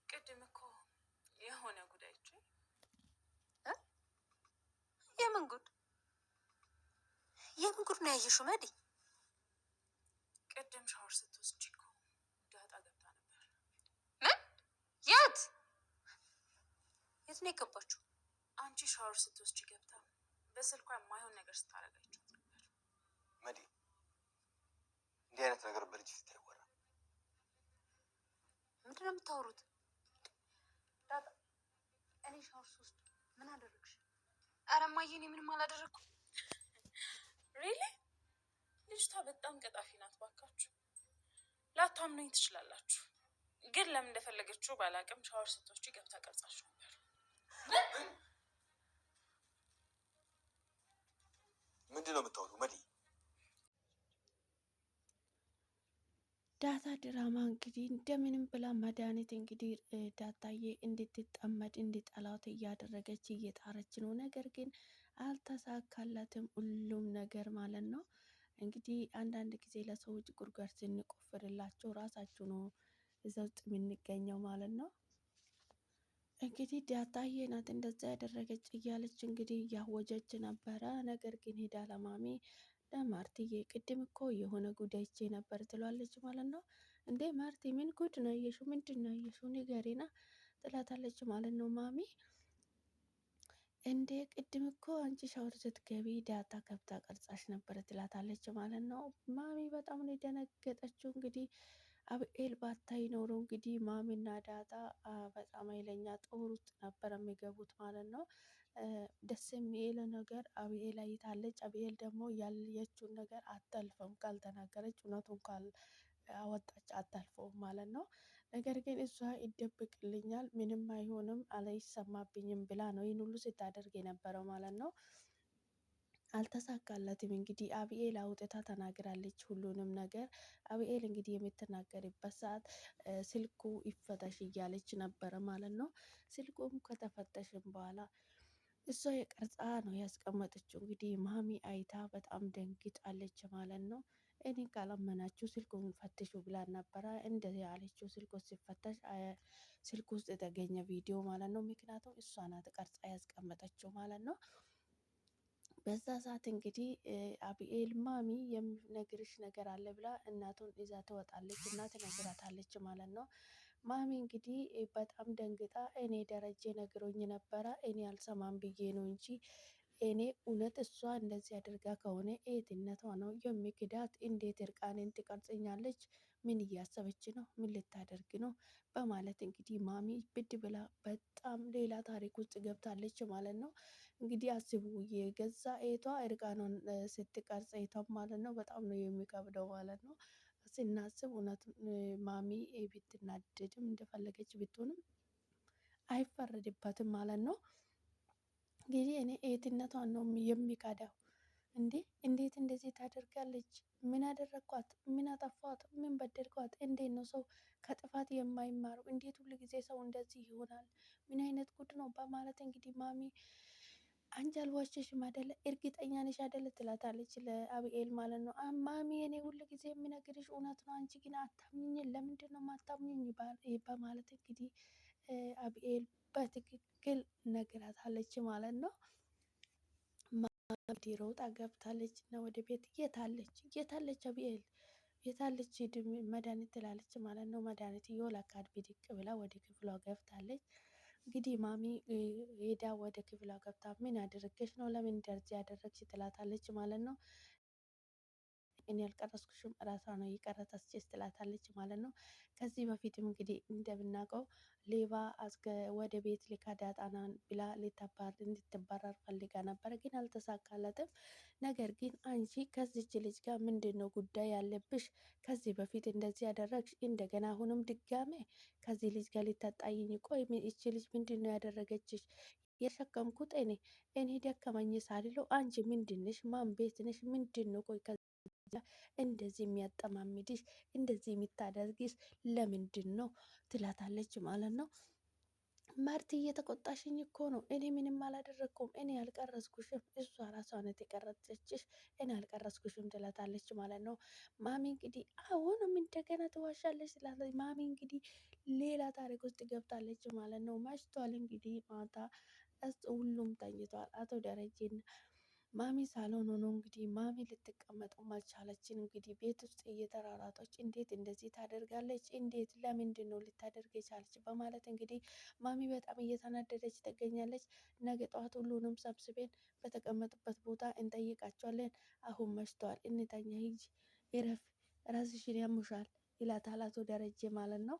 ቅድም እኮ የሆነ ጉዳይ የምን ጉድ ነው ያየሽው መዲ? ቅድም ሻወር ስትወስጂ እኮ ዳጣ ገብታ ነበር። ምን? የት ነው የገባችው? አንቺ ሻወር ስትወስጂ ገብታ በስልኳ የማይሆን ነገር ስታረጋችሁ ነበር። መዲ እንዲህ አይነት ነገር በልጅ ፊት አይወራ። ምንድን ነው የምታወሩት? ዳጣ እኔ ሻወር ስወስድ ምን አደረግሽ? ኧረ እማዬ እኔ ምንም አላደረኩም። ሪሊ ልጅቷ በጣም ቀጣፊ ናት። ባካችሁ ላታምኑኝ ትችላላችሁ፣ ግን ለምን እንደፈለገችው ባላቅም ሻወር ስትወስጂ ገብታ ቀርጻችሁ ነበር። ምንድን ነው የምታወሪው መዲ? ዳጣ ድራማ እንግዲህ እንደምንም ብላ መድኃኒት እንግዲህ ዳጣዬ እንድትጠመድ እንድጠላት እያደረገች እየጣረች ነው። ነገር ግን አልተሳካላትም ሁሉም ነገር ማለት ነው። እንግዲህ አንዳንድ ጊዜ ለሰዎች ጉድጓድ ስንቆፍርላቸው ራሳችሁ ነው እዛ ውስጥ የምንገኘው ማለት ነው። እንግዲህ ዳጣዬ ናት እንደዛ ያደረገች እያለች እንግዲህ እያወጀች ነበረ። ነገር ግን ሄዳ ለማሚ ለማርትዬ ቅድም እኮ የሆነ ጉዳይቼ ነበር ትሏለች ማለት ነው። እንዴ ማርቲ ምን ጉድ ነው ያየሽው? ምንድን ነው ያየሽው? ንገሪና ትላታለች ማለት ነው ማሚ። እንዴ ቅድም እኮ አንቺ ሻወር ስትገቢ ዳጣ ከብታ ቀርጻሽ ነበር ትላታለች ማለት ነው። ማሚ በጣም ነው የደነገጠችው። እንግዲህ አብኤል ባታይ ኖሮ እንግዲህ ማሚና ዳጣ በጣም ኃይለኛ ጦር ውስጥ ነበር የሚገቡት ማለት ነው። ደስ የሚል ነገር አብኤል አይታለች። አብኤል ደግሞ ያለየችውን ነገር አታልፈም፣ ካልተናገረች እውነቱን ካወጣች አታልፈውም ማለት ነው። ነገር ግን እሷ ይደብቅልኛል ምንም አይሆንም አላይሰማብኝም ብላ ነው ይህን ሁሉ ስታደርግ የነበረው ማለት ነው። አልተሳካለትም። እንግዲህ አብኤል አውጥታ ተናግራለች ሁሉንም ነገር። አብኤል እንግዲህ የምትናገርበት ሰዓት ስልኩ ይፈተሽ እያለች ነበረ ማለት ነው። ስልኩም ከተፈተሽም በኋላ እሷ የቀርጻ ነው ያስቀመጠችው። እንግዲህ ማሚ አይታ በጣም ደንግጣለች ማለት ነው። እኔ ካላመናችሁ ስልኩን ፈትሹ ብላ ነበረ እንደዚህ ያለችው። ስልኩ ሲፈተሽ ስልክ ውስጥ የተገኘ ቪዲዮ ማለት ነው። ምክንያቱም እሷ ናት ቀርጻ ያስቀመጠችው ማለት ነው። በዛ ሰዓት እንግዲህ አብኤል ማሚ የሚነግርሽ ነገር አለ ብላ እናቱን ይዛ ትወጣለች እና ትነግራታለች ማለት ነው። ማሚ እንግዲህ በጣም ደንግጣ እኔ ደረጀ ነግሮኝ ነበረ እኔ አልሰማም ብዬ ነው እንጂ እኔ እውነት እሷ እንደዚህ አድርጋ ከሆነ የትነቷ ነው የሚክዳት? እንዴት እርቃኔን ትቀርጸኛለች? ምን እያሰበች ነው? ምን ልታደርግ ነው? በማለት እንግዲህ ማሚ ብድ ብላ በጣም ሌላ ታሪክ ውስጥ ገብታለች ማለት ነው። እንግዲህ አስቡ የገዛ ኤቷ እርቃኗን ስትቀርጽ ኤቷም ማለት ነው። በጣም ነው የሚከብደው ማለት ነው። ስናስብ እውነት ማሚ ብትናደድም እንደፈለገች ብትሆንም አይፈረድባትም ማለት ነው። እንግዲህ እኔ ኤትነቷን ነው የሚካዳው። እንዴ እንዴት እንደዚህ ታደርጋለች? ምን አደረግኳት? ምን አጠፋት? ምን በደልኳት? እንዴት ነው ሰው ከጥፋት የማይማሩ? እንዴት ሁሉ ጊዜ ሰው እንደዚህ ይሆናል? ምን አይነት ጉድ ነው? በማለት እንግዲህ ማሚ አንቺ አልዋሸሽም አይደለ? እርግጠኛ ነሽ አይደለ? ትላታለች ለአብኤል ማለት ነው። ማሚ እኔ ሁሉ ጊዜ የምነግርሽ እውነት ነው፣ አንቺ ግን አታምኝኝ። ለምንድን ነው ማታምኝኝ? በማለት እንግዲህ አብኤል በትክክል ነግራታለች ማለት ነው። ማዲ ሮጣ ገብታለች እና ወደ ቤት የታለች አብኤል የታለች መድኃኒት ትላለች ማለት ነው። መድኃኒት የወላካድ ቢድቅ ብላ ወደ ክፍሏ ገብታለች። እንግዲህ ማሚ ሄዳ ወደ ክፍሏ ገብታ ምን ያደረገች ነው? ለምን እንደዚህ ያደረግች? ትላታለች ማለት ነው። እኔ ያልቀረስኩሽም እራሷ ነው የቀረጸችሽ ትላታለች ማለት ነው። ከዚህ በፊትም እንግዲህ እንደምናውቀው ሌባ ወደ ቤት ልካ ዳጣናን ብላ እንድትባረር ፈልጋ ነበረ፣ ግን አልተሳካለትም። ነገር ግን አንቺ ከዚች ልጅ ጋር ምንድን ነው ጉዳይ ያለብሽ? ከዚህ በፊት እንደዚህ ያደረግሽ እንደገና አሁንም ድጋሜ ከዚህ ልጅ ጋር ልታጣይኝ? ቆይ ይቺ ልጅ ምንድን ነው ያደረገችሽ? የሸከምኩት እኔ ደከመኝ ሳልለው አንቺ ምንድንሽ? ማን ቤት ነሽ? ምንድን ነው ቆይ እንደዚህ የሚያጠማምድሽ እንደዚህ የሚታደርግሽ ለምንድን ነው? ትላታለች ማለት ነው። ማርቲ እየተቆጣሽኝ እኮ ነው። እኔ ምንም አላደረግኩም። እኔ አልቀረጽኩሽም። እሷ ራሷ ናት የቀረጸችሽ። እኔ አልቀረጽኩሽም ትላታለች ማለት ነው። ማሚ እንግዲህ አሁንም እንደገና ትዋሻለች ትላለች። ማሚ እንግዲህ ሌላ ታሪክ ውስጥ ገብታለች ማለት ነው። መሽቷል እንግዲህ ማታ ሁሉም ተኝቷል። አቶ ደረጀና ማሚ ሳሎን ሆኖ እንግዲህ ማሚ ልትቀመጠው አልቻለችን። እንግዲህ ቤት ውስጥ እየተራራጠች እንዴት እንደዚህ ታደርጋለች? እንዴት ለምንድን ነው ልታደርግ የቻለች? በማለት እንግዲህ ማሚ በጣም እየተናደደች ትገኛለች። ነገ ጠዋት ሁሉንም ሰብስቤን በተቀመጡበት ቦታ እንጠይቃቸዋለን። አሁን መሽተዋል፣ እንተኛ፣ ሂጂ እረፍ፣ ራስሽን ያሙሻል ይላታል አቶ ደረጀ ማለት ነው።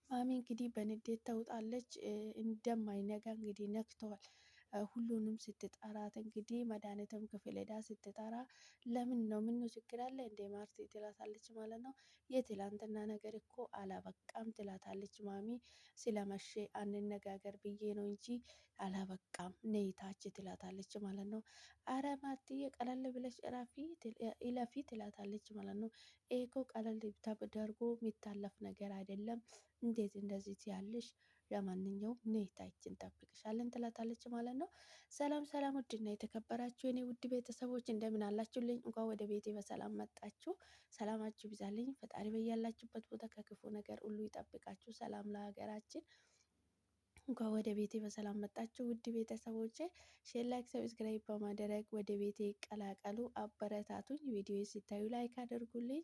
ማሚ እንግዲህ በንዴት ተውጣለች። እንደማይነጋ እንግዲህ ነክተዋል። ሁሉንም ስትጠራት እንግዲህ መድኃኒትም ክፍል ሄዳ ስትጠራ ለምን ነው ምን ችግር አለ እንዴ ማርቲ ትላታለች ማለት ነው። የትላንትና ነገር እኮ አላበቃም ትላታለች ማሚ። ስለመቼ አንነጋገር ብዬ ነው እንጂ አላበቃም ነይ ታች ትላታለች ማለት ነው። አረ ማርትዬ ቀለል ብለሽ እለፊ ትላታለች ማለት ነው። ይሄ እኮ ቀለል ተደርጎ የሚታለፍ ነገር አይደለም። እንዴት እንደዚህ ያለሽ? ለማንኛውም ኔታችን ጠብቅሻለን ትላታለች ማለት ነው። ሰላም ሰላም፣ ውድና የተከበራችሁ የኔ ውድ ቤተሰቦች እንደምን አላችሁልኝ? እንኳን ወደ ቤቴ በሰላም መጣችሁ። ሰላማችሁ ይብዛልኝ። ፈጣሪ በያላችሁበት ቦታ ከክፉ ነገር ሁሉ ይጠብቃችሁ። ሰላም ለሀገራችን። እንኳን ወደ ቤቴ በሰላም መጣችሁ ውድ ቤተሰቦቼ። ሼር፣ ላይክ፣ ሰብስክራይብ በማድረግ ወደ ቤቴ ይቀላቀሉ፣ አበረታቱኝ። ቪዲዮ ሲታዩ ላይክ አድርጉልኝ።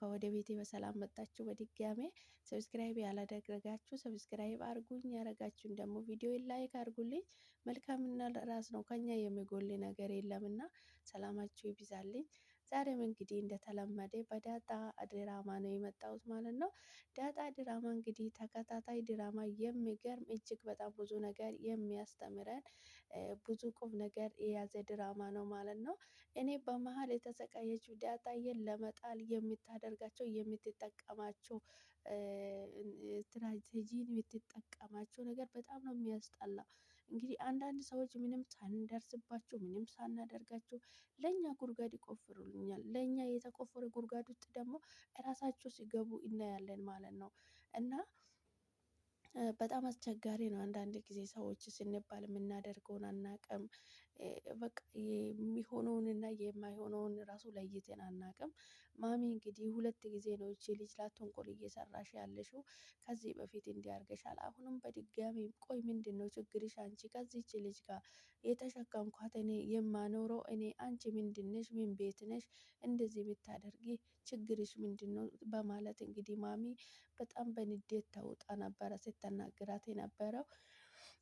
ወደ ቤቴ በሰላም መጣችሁ። በድጋሜ ሰብስክራይብ ያላደረጋችሁ ሰብስክራይብ አርጉኝ፣ ያረጋችሁን ደግሞ ቪዲዮ ላይክ አርጉልኝ። መልካምና ራስ ነው፣ ከኛ የሚጎል ነገር የለምና ሰላማችሁ ይብዛልኝ። ዛሬም እንግዲህ እንደተለመደ በዳጣ ድራማ ነው የመጣሁት ማለት ነው። ዳጣ ድራማ እንግዲህ ተከታታይ ድራማ የሚገርም እጅግ በጣም ብዙ ነገር የሚያስተምረን ብዙ ቁም ነገር የያዘ ድራማ ነው ማለት ነው። እኔ በመሀል የተሰቃየችው ዳጣዬን ለመጣል የምታደርጋቸው የምትጠቀማቸው ስትራቴጂን የምትጠቀማቸው ነገር በጣም ነው የሚያስጠላ። እንግዲህ አንዳንድ ሰዎች ምንም ሳንደርስባቸው ምንም ሳናደርጋቸው ለእኛ ጉድጓድ ይቆፍሩልኛል። ለእኛ የተቆፈረ ጉድጓድ ውስጥ ደግሞ እራሳቸው ሲገቡ እናያለን ማለት ነው። እና በጣም አስቸጋሪ ነው። አንዳንድ ጊዜ ሰዎች ስንባል የምናደርገውን አናቅም። በቃ የሚሆነውንና የማይሆነውን ራሱ ለይተን አናቅም። ማሚ እንግዲህ 2 ጊዜ ነው እቺ ልጅ ላተንኮል እየሰራሽ ያለሽው። ከዚህ በፊት እንዲያርገሻል። አሁንም በድጋሚ ቆይ ምንድን ነው ችግርሽ? አንቺ ከዚች ልጅ ጋር የተሸከምኳት እኔ የማኖረው እኔ፣ አንቺ ምንድነሽ? ምን ቤት ነሽ? እንደዚህ ብታደርጊ ችግርሽ ምንድን ነው? በማለት እንግዲህ ማሚ በጣም በንዴት ተውጣ ነበረ ስትናገራት የነበረው።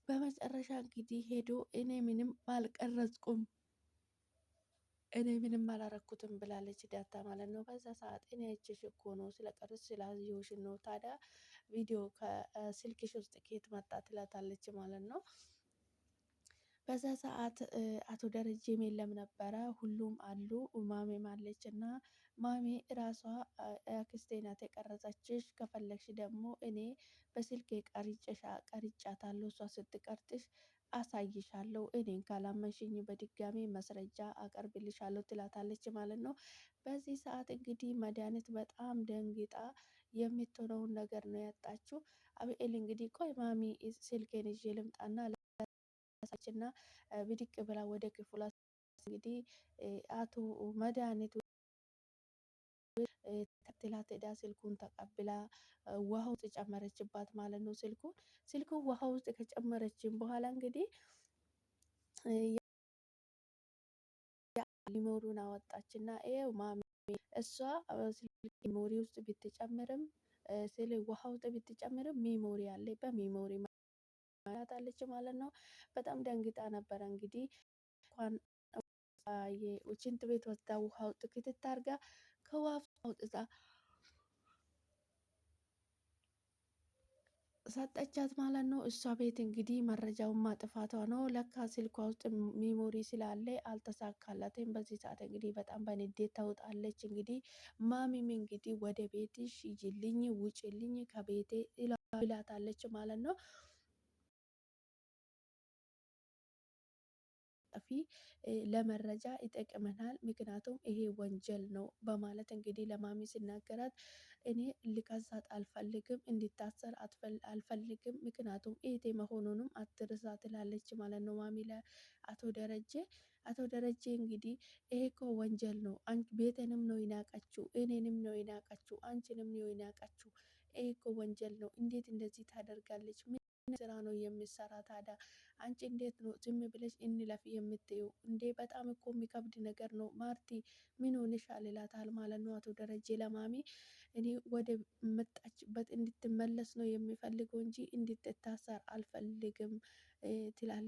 በመጨረሻ እንግዲህ ሄዶ እኔ ምንም አልቀረጽኩም፣ እኔ ምንም አላረኩትም ብላለች ዳታ ማለት ነው። በዛ ሰዓት እኔ አይቼሽ እኮ ነው ስለቀረጽ ስላየሁሽ ነው። ታዲያ ቪዲዮ ከስልክሽ ውስጥ ከየት መጣ ትላታለች ማለት ነው። በዛ ሰዓት አቶ ደረጀም የለም ነበረ። ሁሉም አሉ። ማሜም አለች እና ማሜ ራሷ አክስቴ ናት የቀረጸችሽ፣ ከፈለግሽ ደግሞ እኔ በስልክ ቀርጫታለሁ፣ እሷ ስትቀርጥሽ አሳይሻለሁ፣ እኔን ካላመንሽኝ በድጋሚ መስረጃ አቀርብልሻለሁ ትላታለች ማለት ነው። በዚህ ሰዓት እንግዲህ መድኃኒት በጣም ደንግጣ የምትሆነውን ነገር ነው ያጣችው። አብኤል እንግዲህ ቆይ ማሚ ስልኬን ይዤ ልምጣና እና ብድቅ ብላ ወደ ክፍሏ እንግዲህ አቶ መድኃኒት ተከትላት ሄዳ ስልኩን ተቀብላ ውሃ ውስጥ ጨመረችባት ማለት ነው። ስልኩን ውሃ ውስጥ ከጨመረችን በኋላ እንግዲህ ሊሞሩን አወጣችና ይኸው ማሚ እሷ ሜሞሪ ውስጥ ብትጨምርም ስል ውሃ ውስጥ ብትጨምርም ሜሞሪ አለ፣ በሜሞሪ ማለታለች ማለት ነው። በጣም ደንግጣ ነበረ እንግዲህ እንኳን ሽንት ቤት ወስዳ ውሃ ውስጥ ክትት አድርጋ ከውሃ አውጥታ ሰጠቻት ማለት ነው። እሷ ቤት እንግዲህ መረጃውን ማጥፋቷ ነው። ለካ ስልኳ ውስጥ ሚሞሪ ስላለ አልተሳካላትም። በዚህ ሰዓት እንግዲህ በጣም በንዴት ተውጣለች። እንግዲህ ማሚም እንግዲህ ወደ ቤትሽ ሂጂልኝ፣ ውጭልኝ ከቤቴ ይላታለች ማለት ነው። ብታጠፊ ለመረጃ ይጠቅመናል፣ ምክንያቱም ይሄ ወንጀል ነው በማለት እንግዲህ ለማሚ ሲናገራት እኔ ልከሳት አልፈልግም፣ እንዲታሰር አልፈልግም፣ ምክንያቱም እህቴ መሆኑንም አትርሳ ትላለች ማለት ነው ማሚ ለአቶ ደረጀ። አቶ ደረጀ እንግዲህ ይሄ እኮ ወንጀል ነው፣ ቤተንም ነው ይናቃችሁ፣ እኔንም ነው ይናቃችሁ፣ አንቺንም ነው ይናቃችሁ፣ ይሄ እኮ ወንጀል ነው፣ እንዴት እንደዚህ ታደርጋለች? ምን ስራ ነው የሚሰራ ታዲያ? አንቺ እንዴት ነው ዝም ብለሽ እንለፍ የምትዩ እንዴ? በጣም እኮ የሚከብድ ነገር ነው ማርቲ፣ ምን ሆነሻል ይላታል ማለት ነው አቶ ደረጀ ለማሚ። እኔ ወደ መጣችበት እንድትመለስ ነው የሚፈልገው እንጂ እንድትታሰር አልፈልግም ትላለች።